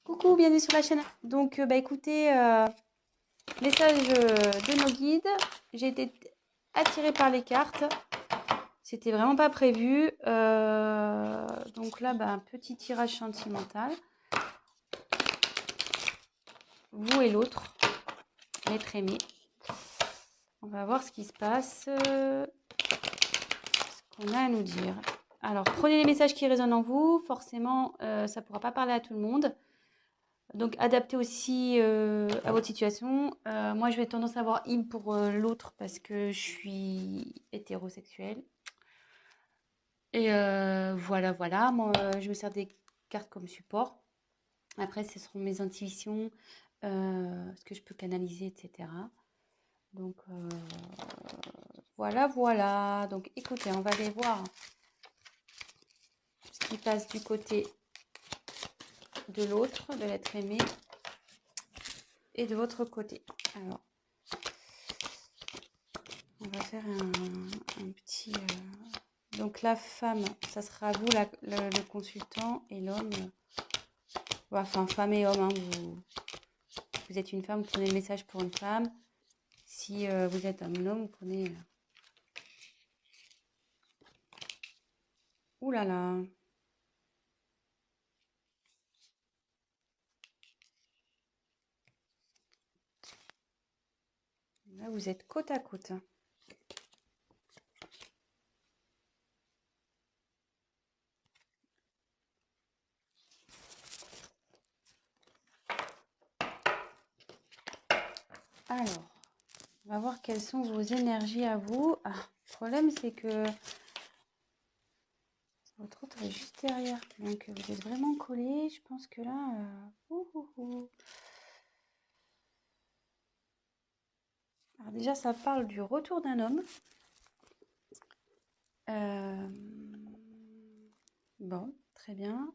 Coucou, bienvenue sur la chaîne. Donc, écoutez, message de nos guides. J'ai été attirée par les cartes. C'était vraiment pas prévu. Donc là, un petit tirage sentimental. Vous et l'autre, l'être aimé. On va voir ce qui se passe, ce qu'on a à nous dire. Alors, prenez les messages qui résonnent en vous. Forcément, ça ne pourra pas parler à tout le monde. Donc, adaptez aussi à votre situation. Moi, je vais tendance à avoir in pour l'autre parce que je suis hétérosexuelle. Et voilà. Moi, je me sers des cartes comme support. Après, ce seront mes intuitions, ce que je peux canaliser, etc. Donc, voilà. Donc, écoutez, on va aller voir ce qui passe du côté de l'autre, de l'être aimé, et de votre côté. Alors, on va faire un petit... Donc la femme, ça sera vous le consultant, et l'homme, enfin femme et homme, hein, vous êtes une femme, vous prenez le message pour une femme. Si vous êtes un homme, vous prenez... Ouh là là. Là, vous êtes côte à côte. Alors, on va voir quelles sont vos énergies à vous. Ah, le problème, c'est que votre autre est juste derrière. Donc, vous êtes vraiment collés. Je pense que là... Alors déjà, ça parle du retour d'un homme. Bon, très bien.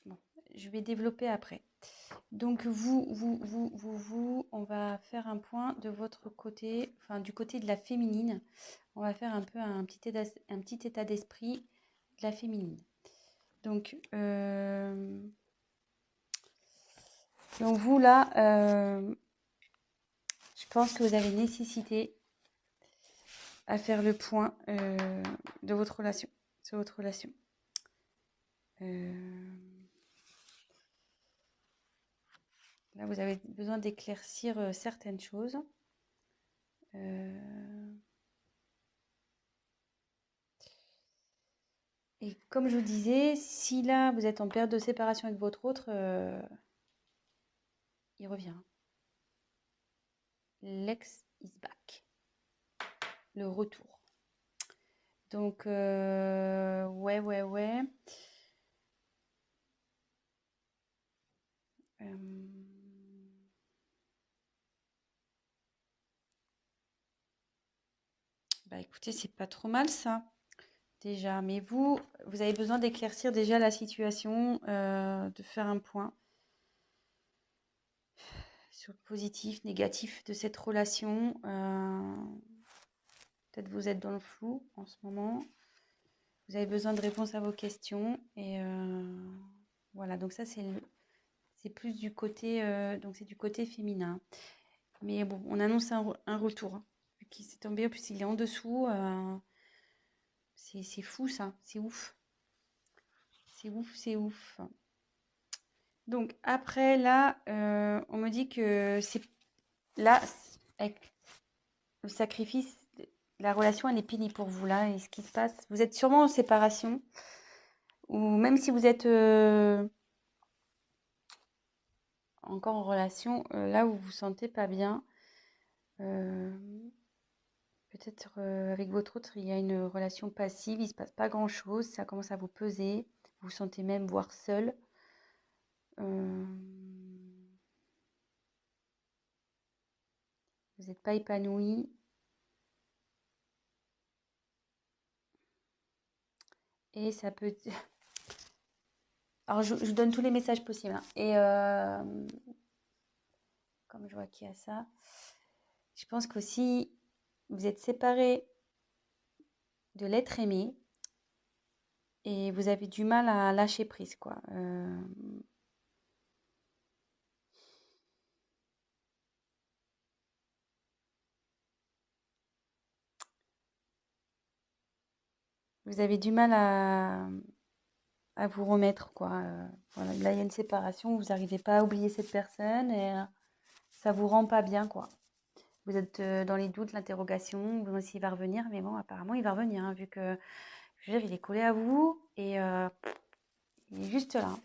Bon, je vais développer après. Donc vous, on va faire un point de votre côté, enfin du côté de la féminine. On va faire un peu un petit état d'esprit de la féminine. Donc vous là, je pense que vous avez nécessité à faire le point de votre relation, sur votre relation. Là, vous avez besoin d'éclaircir certaines choses. Et comme je vous disais, si là, vous êtes en période de séparation avec votre autre, il revient. L'ex is back. Le retour. Donc, ouais. Écoutez, c'est pas trop mal ça, déjà. Mais vous avez besoin d'éclaircir déjà la situation, de faire un point sur le positif, négatif de cette relation. Peut-être vous êtes dans le flou en ce moment. Vous avez besoin de réponses à vos questions. Et voilà, donc ça, c'est plus du côté, donc c'est du côté féminin. Mais bon, on annonce un retour qui s'est tombé, en plus il est en dessous. C'est fou ça, c'est ouf. C'est ouf. Donc après là, on me dit que c'est là, avec le sacrifice, la relation elle est finie pour vous là. Et ce qui se passe, vous êtes sûrement en séparation. Ou même si vous êtes encore en relation, là où vous vous sentez pas bien, peut-être avec votre autre, il y a une relation passive, il se passe pas grand-chose, ça commence à vous peser, vous vous sentez même voire seul. Vous n'êtes pas épanoui. Et ça peut... Alors, je vous donne tous les messages possibles, hein. Et comme je vois qu'il y a ça, je pense qu'aussi, vous êtes séparés de l'être aimé. et vous avez du mal à lâcher prise, quoi. Vous avez du mal à vous remettre, quoi. Voilà, là, il y a une séparation, vous n'arrivez pas à oublier cette personne et ça vous rend pas bien, quoi. Vous êtes dans les doutes, l'interrogation, vous demandez s'il va revenir, mais bon, apparemment, il va revenir, hein, vu que, je veux dire, il est collé à vous et il est juste là.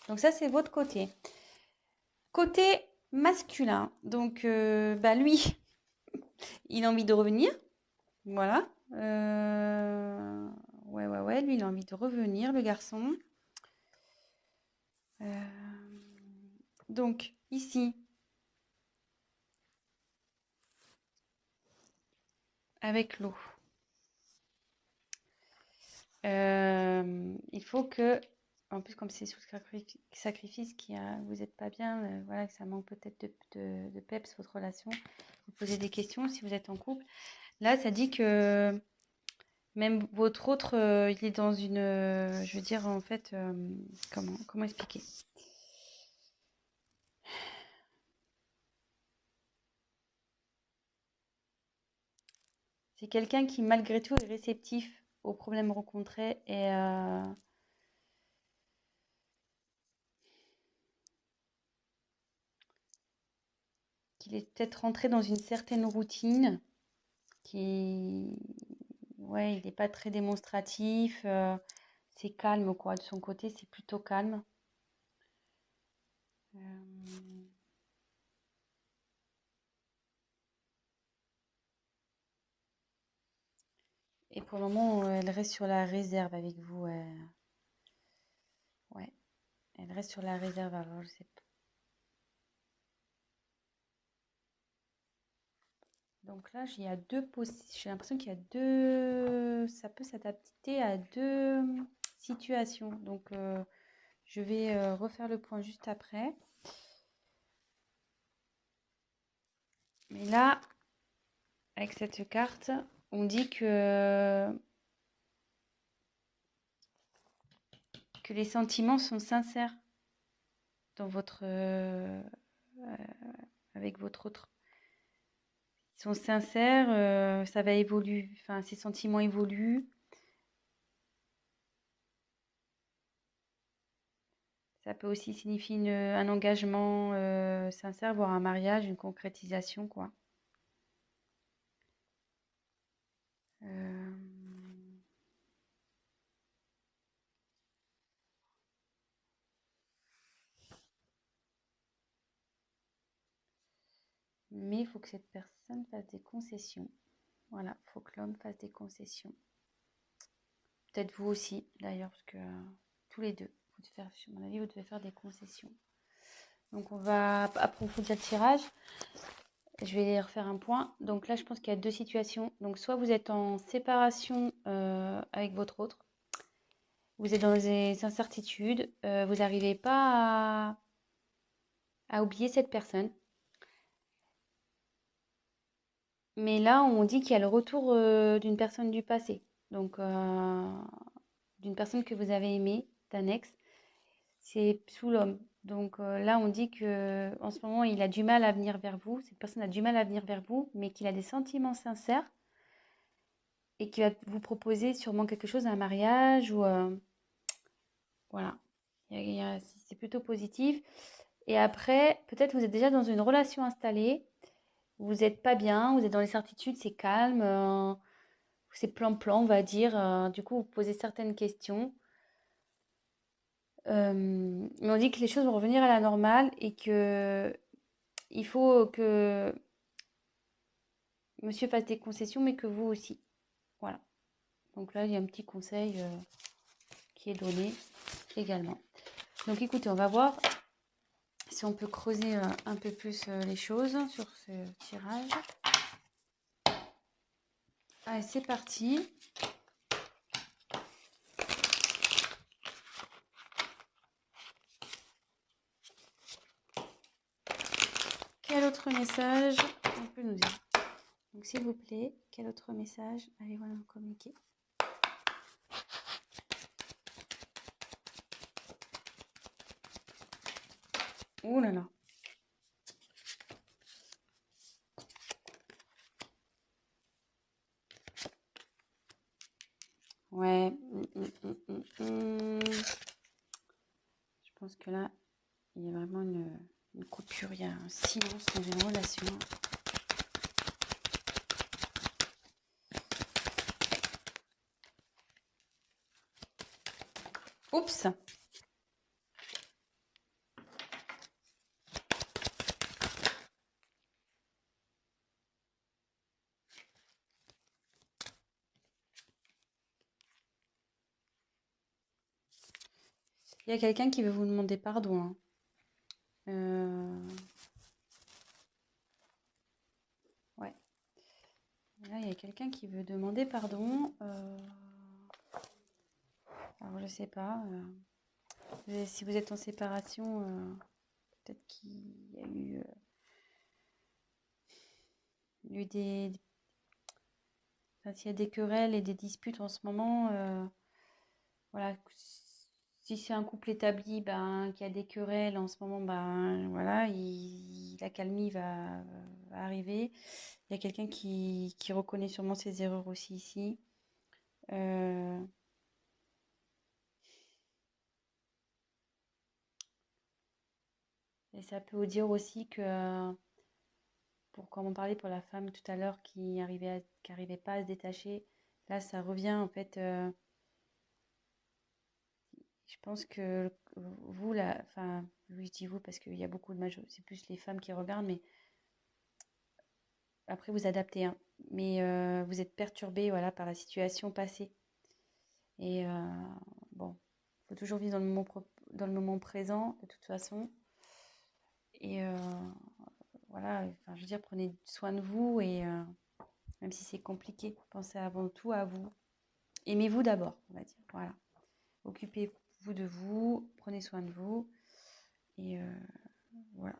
Donc ça, c'est votre côté. Côté masculin, donc lui, il a envie de revenir, voilà. Ouais, lui, il a envie de revenir, le garçon. Donc, ici, avec l'eau, il faut que, en plus, comme c'est sous sacrifice, vous n'êtes pas bien, voilà, que ça manque peut-être de peps, votre relation, vous posez des questions si vous êtes en couple. Là, ça dit que même votre autre, il est dans une, je veux dire, en fait, comment expliquer? C'est quelqu'un qui, malgré tout, est réceptif aux problèmes rencontrés et qu'il est peut-être rentré dans une certaine routine, qui, ouais, il n'est pas très démonstratif, c'est calme, quoi. De son côté, c'est plutôt calme. Euh, Et pour le moment, elle reste sur la réserve avec vous. Ouais, elle reste sur la réserve. Alors, je sais pas. Donc là, j'ai l'impression qu'il y a deux. Ça peut s'adapter à deux situations. Donc, je vais refaire le point juste après. Mais là, avec cette carte, on dit que les sentiments sont sincères dans avec votre autre. Ils sont sincères, ça va évoluer, enfin, ces sentiments évoluent. Ça peut aussi signifier un engagement sincère, voire un mariage, une concrétisation, quoi. Euh, Mais il faut que cette personne fasse des concessions. Voilà, il faut que l'homme fasse des concessions. Peut-être vous aussi, d'ailleurs, parce que tous les deux, à mon avis, vous devez faire des concessions. Donc, on va approfondir le tirage. Je vais refaire un point. Donc là, je pense qu'il y a deux situations. Donc, soit vous êtes en séparation avec votre autre, vous êtes dans des incertitudes, vous n'arrivez pas à oublier cette personne. Mais là, on dit qu'il y a le retour d'une personne du passé. Donc, d'une personne que vous avez aimée, d'un ex. C'est sous l'homme. Donc là, on dit que en ce moment, il a du mal à venir vers vous. Cette personne a du mal à venir vers vous, mais qu'il a des sentiments sincères et qu'il va vous proposer sûrement quelque chose, un mariage ou voilà. C'est plutôt positif. Et après, peut-être vous êtes déjà dans une relation installée. Vous n'êtes pas bien, vous êtes dans les certitudes, c'est calme, c'est plan-plan, on va dire. Du coup, vous posez certaines questions. Mais on dit que les choses vont revenir à la normale et que il faut que monsieur fasse des concessions, mais que vous aussi. Voilà. Donc là, il y a un petit conseil qui est donné également. Donc écoutez, on va voir si on peut creuser un peu plus les choses sur ce tirage. Allez, c'est parti. Quel autre message on peut nous dire? Donc s'il vous plaît, quel autre message allez-vous nous communiquer? Ouh là là. Ouais. Je pense que là, il y a vraiment une coupure, il y a un silence dans une relation. Oups! Il y a quelqu'un qui veut vous demander pardon, hein. Ouais. Là, il y a quelqu'un qui veut demander pardon. Alors, je sais pas. Si vous êtes en séparation, peut-être qu'il y a eu enfin, s'il y a des querelles et des disputes en ce moment, voilà. Si c'est un couple établi, ben, qui a des querelles en ce moment, ben, voilà, l'accalmie va arriver. Il y a quelqu'un qui reconnaît sûrement ses erreurs aussi ici. Euh, et ça peut vous dire aussi que, comme on parlait pour la femme tout à l'heure qui arrivait pas à se détacher, là ça revient en fait. Je pense que vous, là, enfin, oui, je dis vous parce qu'il y a beaucoup de c'est plus les femmes qui regardent, mais après vous adaptez, hein. Mais vous êtes perturbé, voilà, par la situation passée. Et bon, il faut toujours vivre dans le moment présent, de toute façon. Et voilà, enfin, je veux dire, prenez soin de vous et même si c'est compliqué, pensez avant tout à vous. Aimez-vous d'abord, on va dire. Voilà. Occupez-vous de vous, prenez soin de vous. Et voilà.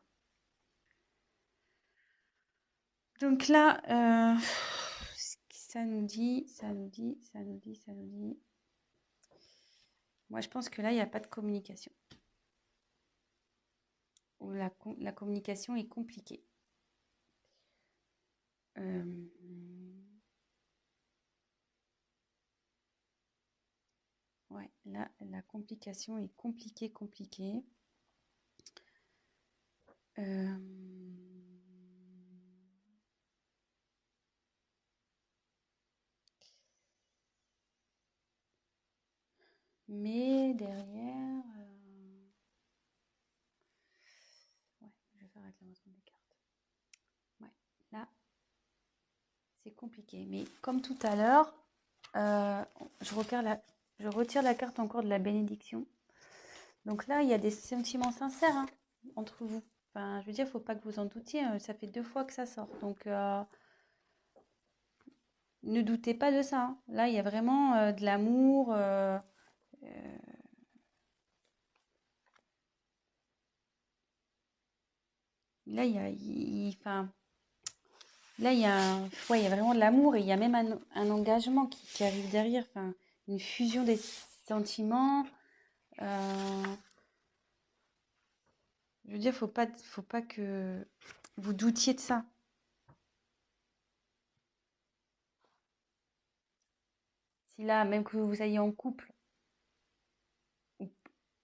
Donc là, ça nous dit. Moi, je pense que là, il n'y a pas de communication. Ou la communication est compliquée. Ouais, là, la complication est compliquée. Mais derrière, ouais, je vais faire réclamation des cartes. Ouais, là, c'est compliqué. Mais comme tout à l'heure, je retire la carte encore de la bénédiction. Donc là, il y a des sentiments sincères, hein, entre vous. Enfin, je veux dire, il ne faut pas que vous en doutiez. Ça fait 2 fois que ça sort. Donc, ne doutez pas de ça, hein. Là, il y a vraiment de l'amour. Là, enfin, là, ouais, il y a vraiment de l'amour et il y a même un engagement qui arrive derrière. Enfin, une fusion des sentiments. Je veux dire, faut pas que vous doutiez de ça. Si là, même que vous soyez en couple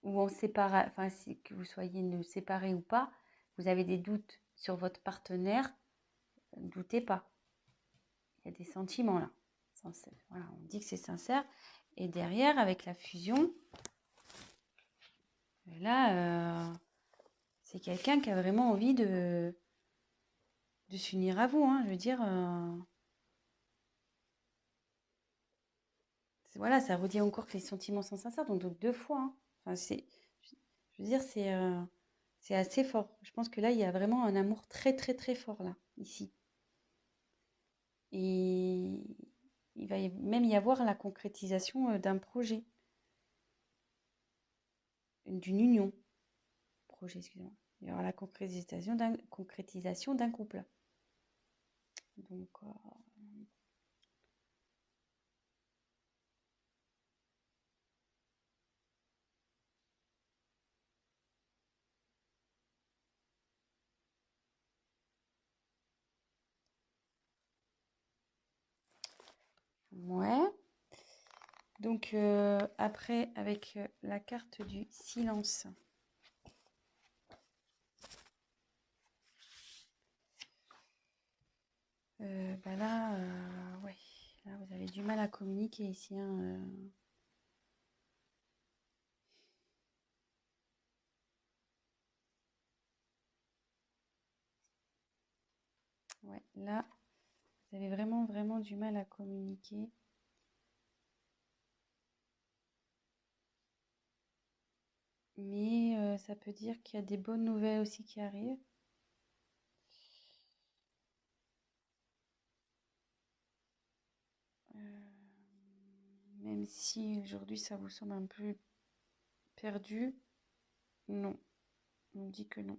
ou, en séparation, enfin, si que vous soyez séparés ou pas, vous avez des doutes sur votre partenaire, ne doutez pas. Il y a des sentiments là. Voilà, on dit que c'est sincère. Et derrière, avec la fusion, là, c'est quelqu'un qui a vraiment envie de s'unir à vous, hein. Je veux dire, voilà, ça redit encore que les sentiments sont sincères, donc 2 fois, hein. Enfin, je veux dire, c'est assez fort. Je pense que là, il y a vraiment un amour très, très, très fort, là, ici. Et il va même y avoir la concrétisation d'un projet, d'une union. Projet, excusez-moi. Il y aura la concrétisation d'un couple. Donc, Ouais. Donc, après, avec la carte du silence. Bah là, ouais. Là, vous avez du mal à communiquer ici, hein, Ouais, là, vous avez vraiment, vraiment du mal à communiquer. Mais ça peut dire qu'il y a des bonnes nouvelles aussi qui arrivent. Même si aujourd'hui ça vous semble un peu perdu, non, on dit que non.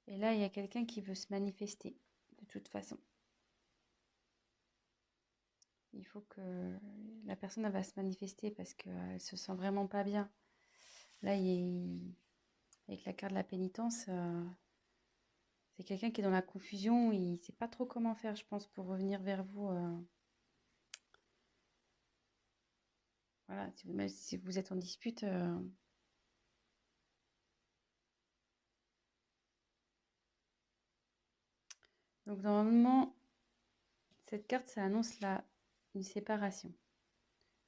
Et là, il y a quelqu'un qui veut se manifester, de toute façon. Il faut que la personne elle va se manifester parce qu'elle se sent vraiment pas bien. Là, avec la carte de la pénitence, c'est quelqu'un qui est dans la confusion, il ne sait pas trop comment faire, je pense, pour revenir vers vous. Voilà, même si vous êtes en dispute. Donc normalement, cette carte, ça annonce une séparation.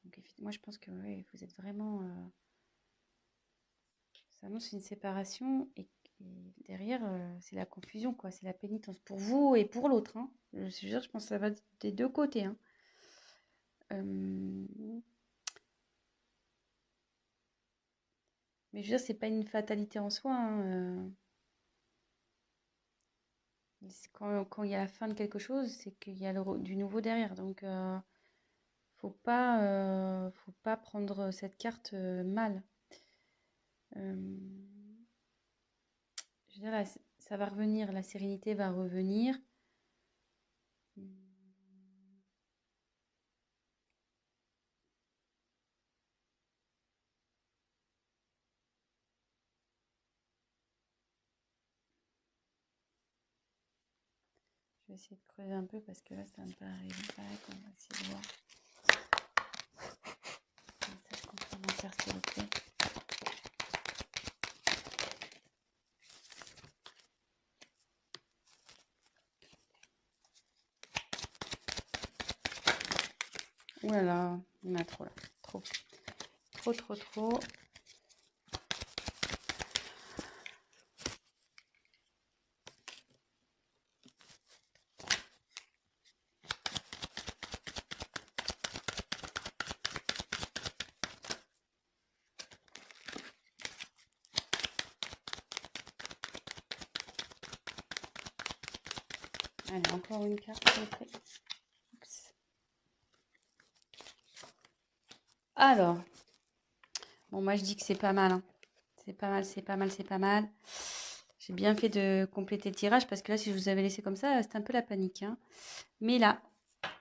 Donc moi, je pense que ouais, vous êtes vraiment... ça annonce une séparation et derrière, c'est la confusion, quoi. C'est la pénitence pour vous et pour l'autre, hein. Je veux dire, je pense que ça va des deux côtés, hein. Mais je veux dire, c'est pas une fatalité en soi, hein. Quand il y a la fin de quelque chose, c'est qu'il y a du nouveau derrière. Donc, faut pas prendre cette carte mal. Euh, je veux dire, ça va revenir, la sérénité va revenir. Je vais essayer de creuser un peu parce que là, ça me paraît pas. On va essayer de voir. Un message complémentaire, s'il vous plaît. Ouh là là, il y en a trop là. Trop. Trop, trop, trop. Allez, encore une carte, s'il vous plaît. Oups. Alors, bon, moi je dis que c'est pas mal, hein. C'est pas mal, c'est pas mal, c'est pas mal. J'ai bien fait de compléter le tirage parce que là, si je vous avais laissé comme ça, c'était un peu la panique, hein. Mais là,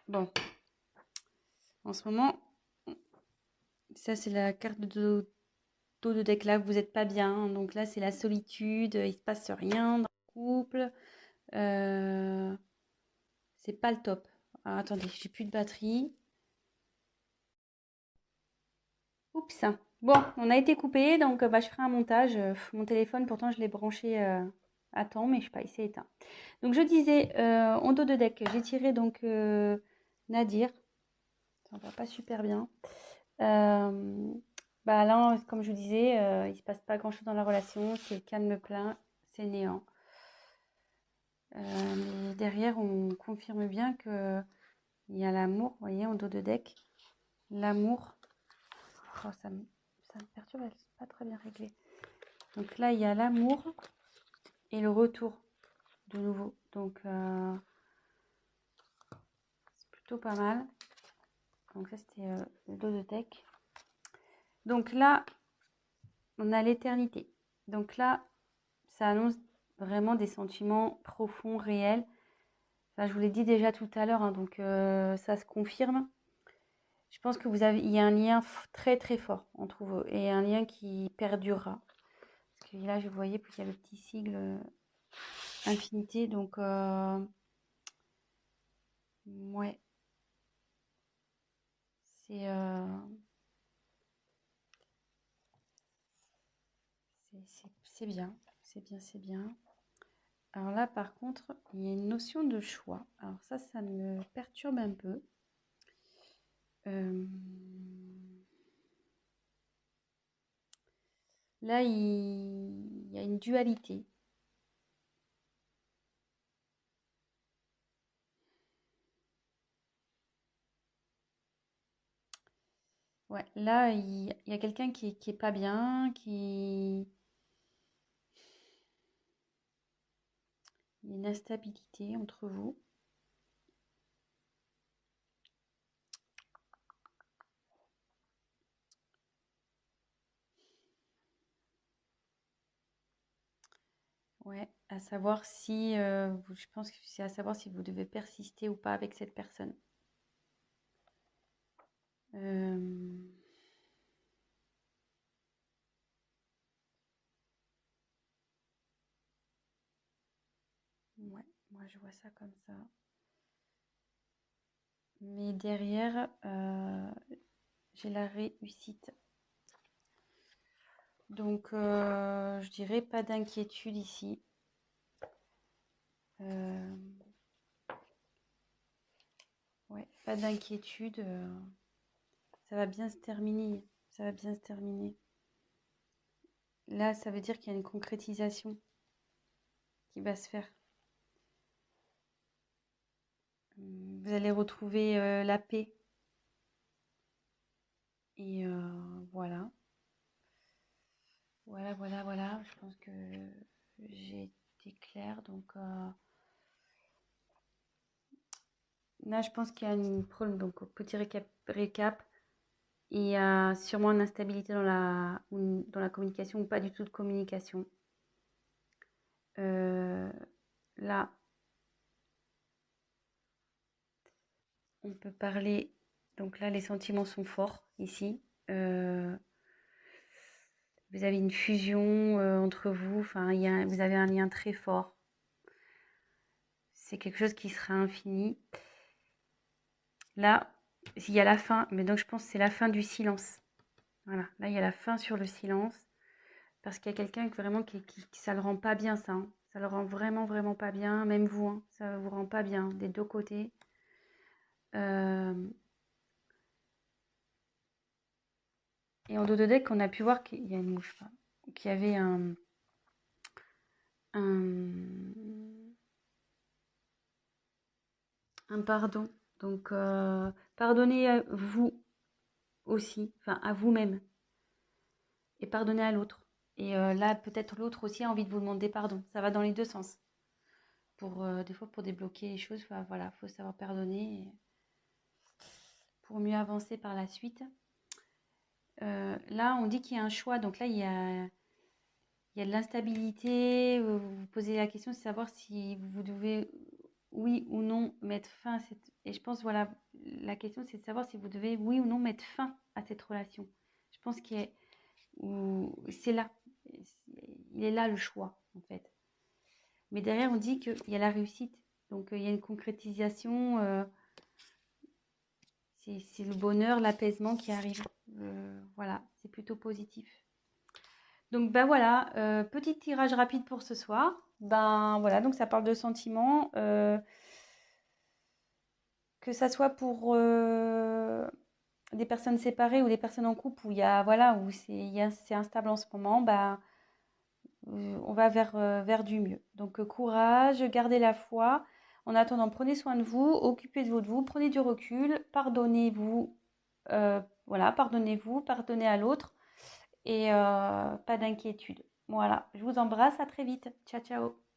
bon, en ce moment, ça c'est la carte de dos de deck là, vous n'êtes pas bien, hein. Donc là, c'est la solitude, il se passe rien dans le couple. C'est pas le top. Alors, attendez, j'ai plus de batterie. Oups. Bon, on a été coupé, donc bah, je ferai un montage. Mon téléphone, pourtant, je l'ai branché à temps, mais je sais pas, il s'est éteint. Donc, je disais, en dos de deck, j'ai tiré donc Nadir. Ça va pas super bien. Bah là, comme je vous disais, il se passe pas grand-chose dans la relation. C'est calme plein, c'est néant. Mais derrière, on confirme bien que il y a l'amour, vous voyez, en dos de deck. L'amour. Oh, ça me perturbe, elle n'est pas très bien réglée. Donc là, il y a l'amour et le retour de nouveau. Donc, c'est plutôt pas mal. Donc ça, c'était le dos de deck. Donc là, on a l'éternité. Donc là, ça annonce vraiment des sentiments profonds, réels. Enfin, je vous l'ai dit déjà tout à l'heure, hein, donc ça se confirme. Je pense que il y a un lien très très fort entre vous et un lien qui perdurera. Parce que là, je voyais qu'il y a le petit sigle. infinité. Donc, ouais, c'est c'est bien. C'est bien, c'est bien. Alors là, par contre, il y a une notion de choix. Alors ça me perturbe un peu. Là, il y a une dualité. Ouais, là, il y a quelqu'un qui est pas bien, il y a une instabilité entre vous. Ouais, à savoir si, je pense que c'est à savoir si vous devez persister ou pas avec cette personne. Euh, ouais, moi je vois ça comme ça. Mais derrière, j'ai la réussite. Donc, je dirais pas d'inquiétude ici. Euh, ouais, pas d'inquiétude. Ça va bien se terminer. Ça va bien se terminer. Là, ça veut dire qu'il y a une concrétisation qui va se faire. Vous allez retrouver la paix. Et voilà. Voilà, voilà, voilà. Je pense que j'ai été claire. Donc là, je pense qu'il y a une problème. Donc, petit récap. Il y a sûrement une instabilité dans la communication ou pas du tout de communication. Là, on peut parler. Donc là, les sentiments sont forts ici. Vous avez une fusion entre vous. Enfin, vous avez un lien très fort. C'est quelque chose qui sera infini. Là, il y a la fin, mais donc je pense que c'est la fin du silence. Voilà, là il y a la fin sur le silence, parce qu'il y a quelqu'un vraiment qui ça le rend pas bien ça. Hein. Ça le rend vraiment, vraiment pas bien, même vous, hein, ça vous rend pas bien des deux côtés. Et en dos de deck, on a pu voir qu'il y a une mouche, qu'il y avait un pardon. Donc, pardonnez à vous aussi, enfin à vous-même, et pardonnez à l'autre. Et là, peut-être l'autre aussi a envie de vous demander pardon. Ça va dans les deux sens. Des fois, pour débloquer les choses, voilà, faut savoir pardonner pour mieux avancer par la suite. Là, on dit qu'il y a un choix. Donc là, il y a de l'instabilité. Vous vous posez la question de savoir si vous devez, oui ou non, mettre fin à cette... Et je pense, voilà, la question, c'est de savoir si vous devez, oui ou non, mettre fin à cette relation. Je pense c'est là. Il est là le choix, en fait. Mais derrière, on dit qu'il y a la réussite. Donc, il y a une concrétisation. C'est le bonheur, l'apaisement qui arrive. Voilà, c'est plutôt positif. Donc, ben voilà, petit tirage rapide pour ce soir. Ben voilà, donc ça parle de sentiments. Que ça soit pour des personnes séparées ou des personnes en couple où il y a, voilà, où c'est instable en ce moment, ben, on va vers du mieux. Donc, courage, gardez la foi. En attendant, prenez soin de vous, occupez de vous, prenez du recul, pardonnez-vous, voilà, pardonnez-vous, pardonnez à l'autre et pas d'inquiétude. Voilà, je vous embrasse, à très vite. Ciao, ciao.